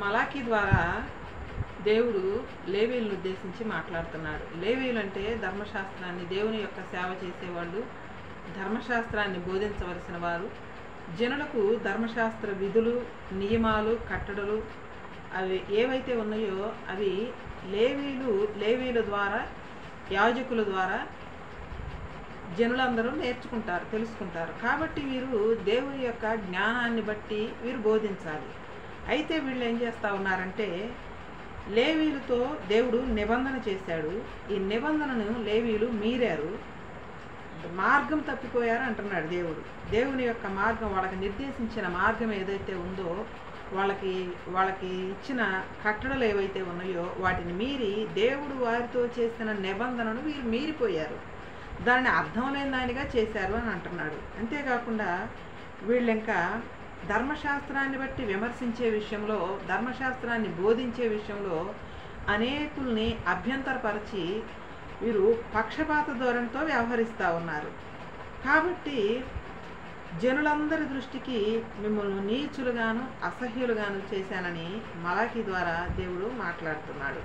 మలాకి ద్వారా దేవుడు లేవీయులను ఉద్దేశించి మాట్లాడుతున్నాడు. లేవీయులు అంటే ధర్మశాస్త్రాన్ని, దేవుని యొక్క సేవ చేసేవాళ్ళు, ధర్మశాస్త్రాన్ని బోధించవలసిన వారు. జనులకు ధర్మశాస్త్ర విధులు, నియమాలు, కట్టడలు అవి ఏవైతే ఉన్నాయో అవి లేవీయుల ద్వారా, యాజకుల ద్వారా జనులందరూ నేర్చుకుంటారు, తెలుసుకుంటారు. కాబట్టి వీరు దేవుని యొక్క జ్ఞానాన్ని బట్టి వీరు బోధించాలి. అయితే వీళ్ళు ఏం చేస్తూ ఉన్నారంటే, లేవీయులతో దేవుడు నిబంధన చేశాడు. ఈ నిబంధనను లేవీయులు మీరారు, మార్గం తప్పిపోయారు అంటున్నాడు దేవుడు. దేవుని యొక్క మార్గం, వాళ్ళకి నిర్దేశించిన మార్గం ఏదైతే ఉందో, వాళ్ళకి ఇచ్చిన కట్టడలు ఏవైతే ఉన్నాయో వాటిని మీరి దేవుడు వారితో చేసిన నిబంధనను వీరు మీరిపోయారు, దాన్ని అర్థం లేని దానిగా చేశారు అని అంటున్నాడు. అంతేకాకుండా వీళ్ళు ఇంకా ధర్మశాస్త్రాన్ని బట్టి విమర్శించే విషయంలో, ధర్మశాస్త్రాన్ని బోధించే విషయంలో అనేకుల్ని అభ్యంతరపరిచి వీరు పక్షపాత ధోరణితో వ్యవహరిస్తూ ఉన్నారు. కాబట్టి జనులందరి దృష్టికి మిమ్మల్ని నీచులుగాను, అసహ్యులుగాను చేశానని మలాకి ద్వారా దేవుడు మాట్లాడుతున్నాడు.